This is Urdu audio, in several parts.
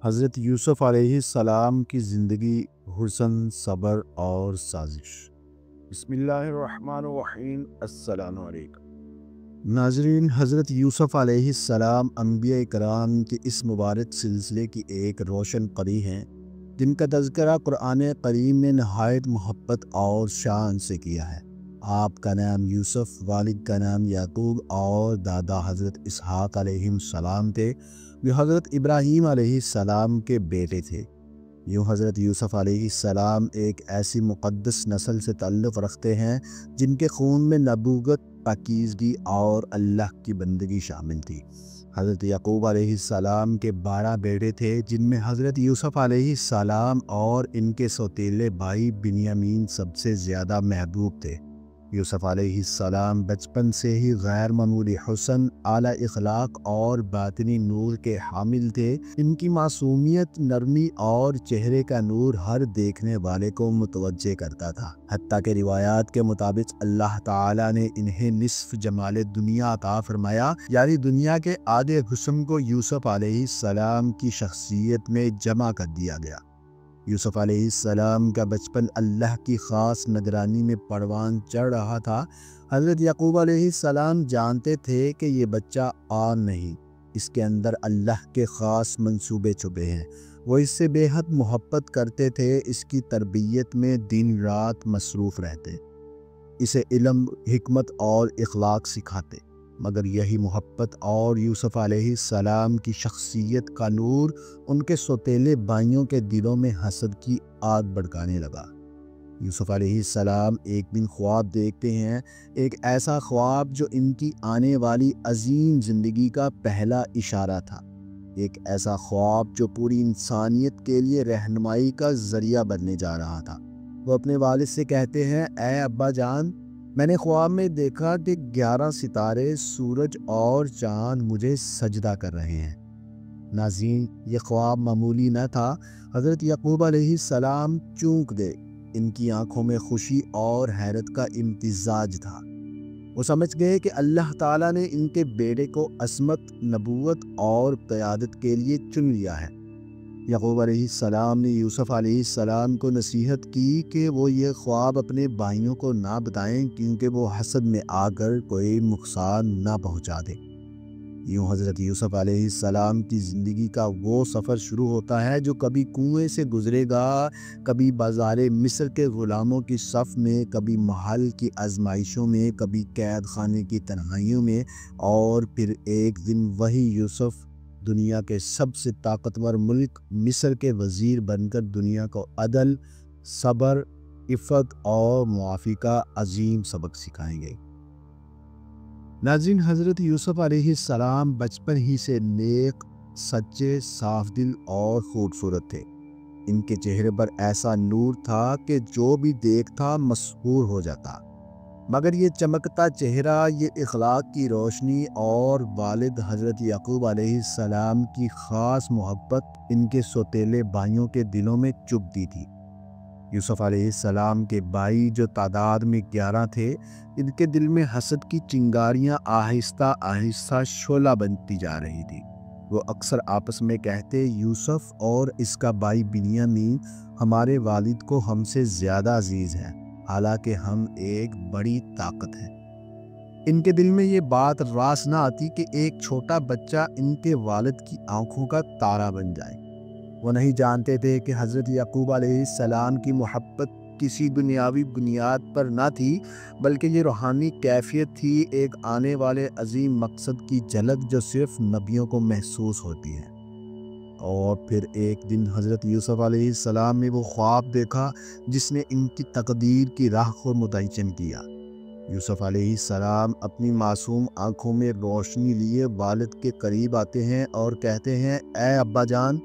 حضرت یوسف علیہ السلام کی زندگی، حسن، صبر اور سازش۔ بسم اللہ الرحمن الرحیم۔ السلام علیکم ناظرین، حضرت یوسف علیہ السلام انبیاء کرام کے اس مبارک سلسلے کی ایک روشن قری ہیں جن کا تذکرہ قرآن کریم نے نہایت محبت اور شان سے کیا ہے۔ آپ کا نام یوسف، والد کا نام یعقوب اور دادا حضرت اسحاق علیہ السلام تھے جو حضرت ابراہیم علیہ السلام کے بیٹے تھے۔ یوں حضرت یوسف علیہ السلام ایک ایسی مقدس نسل سے تعلق رکھتے ہیں جن کے خون میں نبوت، پاکیزگی اور اللہ کی بندگی شامل تھی۔ حضرت یعقوب علیہ السلام کے 12 بیٹے تھے جن میں حضرت یوسف علیہ السلام اور ان کے سوتیلے بھائی بنیامین سب سے زیادہ محبوب تھے۔ یوسف علیہ السلام بچپن سے ہی غیر معمولی حسن، اعلیٰ اخلاق اور باطنی نور کے حامل تھے۔ ان کی معصومیت، نرمی اور چہرے کا نور ہر دیکھنے والے کو متوجہ کرتا تھا، حتیٰ کہ روایات کے مطابق اللہ تعالیٰ نے انہیں نصف جمال دنیا عطا فرمایا، یعنی دنیا کے آدھے حسن کو یوسف علیہ السلام کی شخصیت میں جمع کر دیا گیا۔ یوسف علیہ السلام کا بچپن اللہ کی خاص نگرانی میں پروان چڑھ رہا تھا۔ حضرت یعقوب علیہ السلام جانتے تھے کہ یہ بچہ عام نہیں، اس کے اندر اللہ کے خاص منصوبے چھپے ہیں۔ وہ اس سے بے حد محبت کرتے تھے، اس کی تربیت میں دن رات مصروف رہتے، اسے علم، حکمت اور اخلاق سکھاتے۔ مگر یہی محبت اور یوسف علیہ السلام کی شخصیت کا نور ان کے سوتیلے بھائیوں کے دلوں میں حسد کی آگ بھڑکانے لگا۔ یوسف علیہ السلام ایک دن خواب دیکھتے ہیں، ایک ایسا خواب جو ان کی آنے والی عظیم زندگی کا پہلا اشارہ تھا، ایک ایسا خواب جو پوری انسانیت کے لیے رہنمائی کا ذریعہ بننے جا رہا تھا۔ وہ اپنے والد سے کہتے ہیں، اے ابا جان، میں نے خواب میں دیکھا کہ 11 ستارے، سورج اور چاند مجھے سجدہ کر رہے ہیں۔ ناظرین، یہ خواب معمولی نہ تھا۔ حضرت یعقوب علیہ السلام چونک گئے، ان کی آنکھوں میں خوشی اور حیرت کا امتزاج تھا۔ وہ سمجھ گئے کہ اللہ تعالیٰ نے ان کے بیٹے کو عصمت، نبوت اور قیادت کے لیے چن لیا ہے۔ یعقوب علیہ السلام نے یوسف علیہ السلام کو نصیحت کی کہ وہ یہ خواب اپنے بھائیوں کو نہ بتائیں، کیونکہ وہ حسد میں آ کر کوئی نقصان نہ پہنچا دے۔ یوں حضرت یوسف علیہ السلام کی زندگی کا وہ سفر شروع ہوتا ہے جو کبھی کنویں سے گزرے گا، کبھی بازار مصر کے غلاموں کی صف میں، کبھی محل کی آزمائشوں میں، کبھی قید خانے کی تنہائیوں میں، اور پھر ایک دن وہی یوسف دنیا کے سب سے طاقتور ملک مصر کے وزیر بن کر دنیا کو عدل، صبر، عفت اور معافی کا عظیم سبق سکھائیں گے۔ ناظرین، حضرت یوسف علیہ السلام بچپن ہی سے نیک، سچے، صاف دل اور خوبصورت تھے۔ ان کے چہرے پر ایسا نور تھا کہ جو بھی دیکھتا مسحور ہو جاتا۔ مگر یہ چمکتا چہرہ، یہ اخلاق کی روشنی اور والد حضرت یعقوب علیہ السلام کی خاص محبت ان کے سوتیلے بھائیوں کے دلوں میں چبھتی تھی۔ یوسف علیہ السلام کے بھائی جو تعداد میں 11 تھے، ان کے دل میں حسد کی چنگاریاں آہستہ آہستہ شعلہ بنتی جا رہی تھی۔ وہ اکثر آپس میں کہتے، یوسف اور اس کا بھائی بنیامین ہمارے والد کو ہم سے زیادہ عزیز ہیں، حالانکہ ہم ایک بڑی طاقت ہیں۔ ان کے دل میں یہ بات راس نہ آتی کہ ایک چھوٹا بچہ ان کے والد کی آنکھوں کا تارا بن جائے۔ وہ نہیں جانتے تھے کہ حضرت یعقوب علیہ السلام کی محبت کسی دنیاوی بنیاد پر نہ تھی، بلکہ یہ روحانی کیفیت تھی، ایک آنے والے عظیم مقصد کی جھلک جو صرف نبیوں کو محسوس ہوتی ہے۔ اور پھر ایک دن حضرت یوسف علیہ السلام نے وہ خواب دیکھا جس نے ان کی تقدیر کی راہ کو متعین کیا۔ یوسف علیہ السلام اپنی معصوم آنکھوں میں روشنی لیے والد کے قریب آتے ہیں اور کہتے ہیں، اے ابا جان،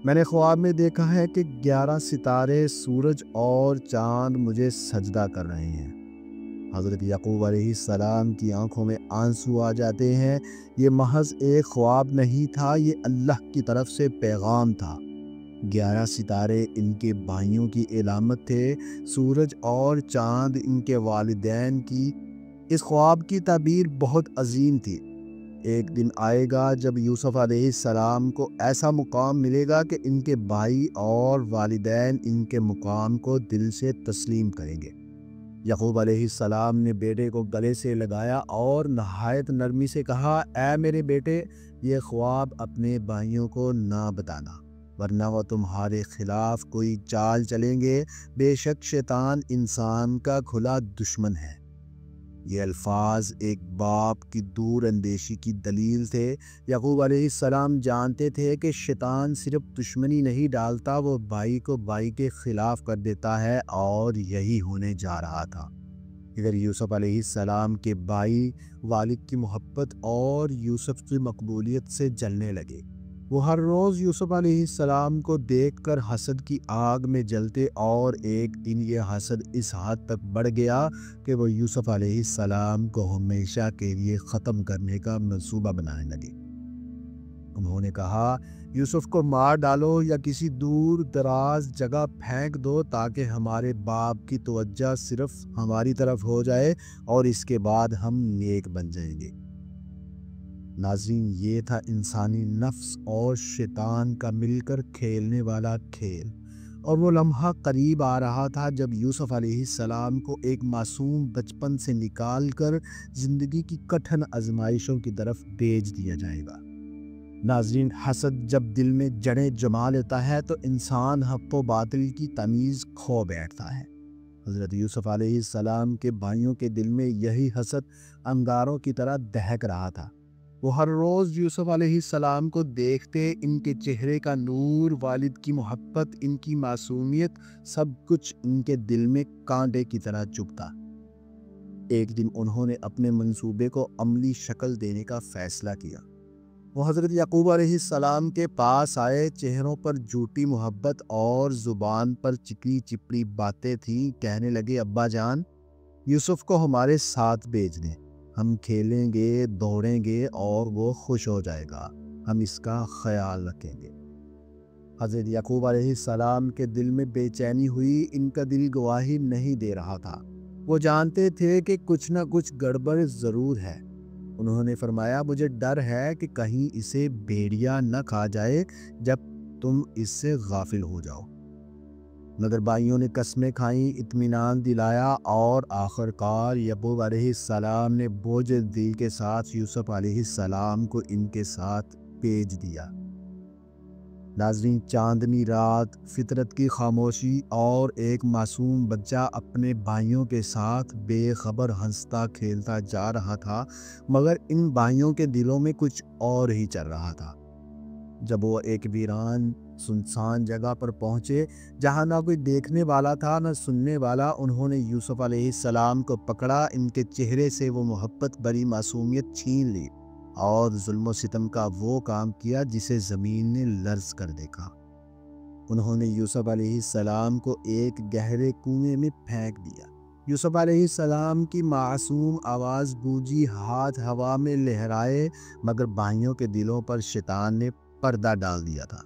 میں نے خواب میں دیکھا ہے کہ 11 ستارے، سورج اور چاند مجھے سجدہ کر رہے ہیں۔ حضرت یعقوب علیہ السلام کی آنکھوں میں آنسو آ جاتے ہیں۔ یہ محض ایک خواب نہیں تھا، یہ اللہ کی طرف سے پیغام تھا۔ 11 ستارے ان کے بھائیوں کی علامت تھے، سورج اور چاند ان کے والدین کی۔ اس خواب کی تعبیر بہت عظیم تھی۔ ایک دن آئے گا جب یوسف علیہ السلام کو ایسا مقام ملے گا کہ ان کے بھائی اور والدین ان کے مقام کو دل سے تسلیم کریں گے۔ یعقوب علیہ السلام نے بیٹے کو گلے سے لگایا اور نہایت نرمی سے کہا، اے میرے بیٹے، یہ خواب اپنے بھائیوں کو نہ بتانا، ورنہ وہ تمہارے خلاف کوئی چال چلیں گے۔ بے شک شیطان انسان کا کھلا دشمن ہے۔ یہ الفاظ ایک باپ کی دور اندیشی کی دلیل تھے۔ یعقوب علیہ السلام جانتے تھے کہ شیطان صرف دشمنی نہیں ڈالتا، وہ بھائی کو بھائی کے خلاف کر دیتا ہے، اور یہی ہونے جا رہا تھا۔ اگر یوسف علیہ السلام کے بھائی والد کی محبت اور یوسف کی مقبولیت سے جلنے لگے، وہ ہر روز یوسف علیہ السلام کو دیکھ کر حسد کی آگ میں جلتے، اور ایک دن یہ حسد اس حد تک بڑھ گیا کہ وہ یوسف علیہ السلام کو ہمیشہ کے لیے ختم کرنے کا منصوبہ بنانے لگے۔ انہوں نے کہا، یوسف کو مار ڈالو یا کسی دور دراز جگہ پھینک دو تاکہ ہمارے باپ کی توجہ صرف ہماری طرف ہو جائے، اور اس کے بعد ہم نیک بن جائیں گے۔ ناظرین، یہ تھا انسانی نفس اور شیطان کا مل کر کھیلنے والا کھیل، اور وہ لمحہ قریب آ رہا تھا جب یوسف علیہ السلام کو ایک معصوم بچپن سے نکال کر زندگی کی کٹھن آزمائشوں کی طرف بھیج دیا جائے گا۔ ناظرین، حسد جب دل میں جڑیں جما لیتا ہے تو انسان حق و باطل کی تمیز کھو بیٹھتا ہے۔ حضرت یوسف علیہ السلام کے بھائیوں کے دل میں یہی حسد انگاروں کی طرح دہک رہا تھا۔ وہ ہر روز یوسف علیہ السلام کو دیکھتے، ان کے چہرے کا نور، والد کی محبت، ان کی معصومیت، سب کچھ ان کے دل میں کانٹے کی طرح چبھتا۔ ایک دن انہوں نے اپنے منصوبے کو عملی شکل دینے کا فیصلہ کیا۔ وہ حضرت یعقوب علیہ السلام کے پاس آئے، چہروں پر جھوٹی محبت اور زبان پر چکنی چپڑی باتیں تھیں۔ کہنے لگے، ابا جان، یوسف کو ہمارے ساتھ بھیج دیں، ہم کھیلیں گے، دوڑیں گے، اور وہ خوش ہو جائے گا، ہم اس کا خیال رکھیں گے۔ حضرت یعقوب علیہ السلام کے دل میں بے چینی ہوئی، ان کا دل گواہی نہیں دے رہا تھا۔ وہ جانتے تھے کہ کچھ نہ کچھ گڑبڑ ضرور ہے۔ انہوں نے فرمایا، مجھے ڈر ہے کہ کہیں اسے بھیڑیا نہ کھا جائے جب تم اس سے غافل ہو جاؤ۔ مگر بھائیوں نے قسمیں کھائیں، اطمینان دلایا، اور آخر کار یعقوب علیہ السلام نے بوجھل دل کے ساتھ یوسف علیہ السلام کو ان کے ساتھ بھیج دیا۔ ناظرین، چاندنی رات، فطرت کی خاموشی، اور ایک معصوم بچہ اپنے بھائیوں کے ساتھ بے خبر ہنستا کھیلتا جا رہا تھا، مگر ان بھائیوں کے دلوں میں کچھ اور ہی چل رہا تھا۔ جب وہ ایک ویران سنسان جگہ پر پہنچے جہاں نہ کوئی دیکھنے والا تھا نہ سننے والا، انہوں نے یوسف علیہ السلام کو پکڑا، ان کے چہرے سے وہ محبت بری معصومیت چھین لی، اور ظلم و ستم کا وہ کام کیا جسے زمین نے لرز کر دیکھا۔ انہوں نے یوسف علیہ السلام کو ایک گہرے کنویں میں پھینک دیا۔ یوسف علیہ السلام کی معصوم آواز گونجی، ہاتھ ہوا میں لہرائے، مگر بھائیوں کے دلوں پر شیطان نے پردہ ڈال دیا تھا۔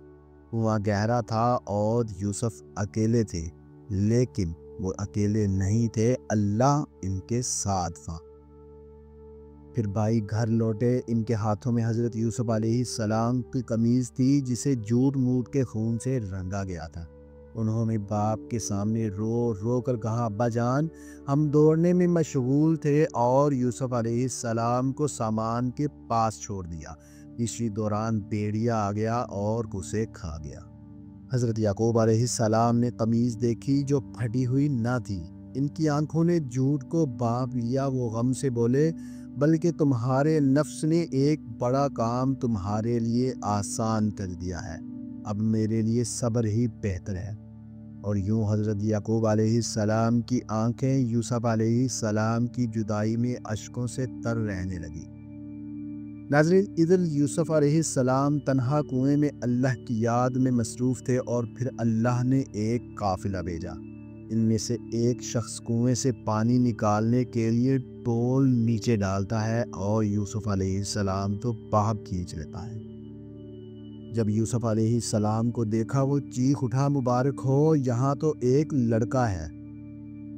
کنواں گہرا تھا اور یوسف اکیلے تھے، لیکن وہ اکیلے نہیں تھے، اللہ ان کے ساتھ تھا۔ پھر بھائی گھر لوٹے، ان کے ہاتھوں میں حضرت یوسف علیہ السلام کی قمیض تھی جسے جھوٹ موٹ کے خون سے رنگا گیا تھا۔ انہوں نے باپ کے سامنے رو رو کر کہا، ابا جان، ہم دوڑنے میں مشغول تھے اور یوسف علیہ السلام کو سامان کے پاس چھوڑ دیا۔ اسی دوران بھیڑیا آ گیا اور اسے کھا گیا۔ حضرت یعقوب علیہ السلام نے قمیض دیکھی جو پھٹی ہوئی نہ تھی۔ ان کی آنکھوں نے جھوٹ کو بھانپ لیا۔ وہ غم سے بولے، بلکہ تمہارے نفس نے ایک بڑا کام تمہارے لیے آسان کر دیا ہے، اب میرے لیے صبر ہی بہتر ہے۔ اور یوں حضرت یعقوب علیہ السلام کی آنکھیں یوسف علیہ السلام کی جدائی میں اشکوں سے تر رہنے لگی۔ ناظرین، ادھر یوسف علیہ السلام تنہا کنویں میں اللہ کی یاد میں مصروف تھے، اور پھر اللہ نے ایک قافلہ بھیجا۔ ان میں سے ایک شخص کنویں سے پانی نکالنے کے لیے ڈول نیچے ڈالتا ہے، اور یوسف علیہ السلام تو باہر کھینچ لیتا ہے۔ جب یوسف علیہ السلام کو دیکھا، وہ چیخ اٹھا، مبارک ہو، یہاں تو ایک لڑکا ہے۔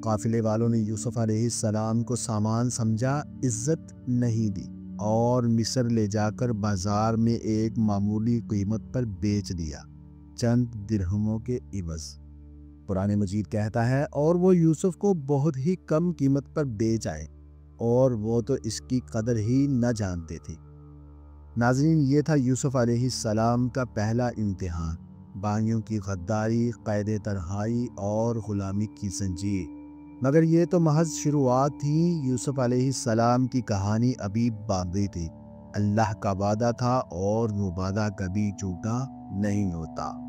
قافلے والوں نے یوسف علیہ السلام کو سامان سمجھا، عزت نہیں دی۔ اور مصر لے جا کر بازار میں ایک معمولی قیمت پر بیچ دیا، چند درہموں کے عوض۔ قرآن مجید کہتا ہے اور وہ یوسف کو بہت ہی کم قیمت پر بیچ آئے اور وہ تو اس کی قدر ہی نہ جانتے تھے۔ ناظرین، یہ تھا یوسف علیہ السلام کا پہلا امتحان، بانیوں کی غداری، قید تنہائی اور غلامی کی زنجیر۔ مگر یہ تو محض شروعات تھی، یوسف علیہ السلام کی کہانی ابھی باقی تھی۔ اللہ کا وعدہ تھا اور وہ وعدہ کبھی جھوٹا نہیں ہوتا۔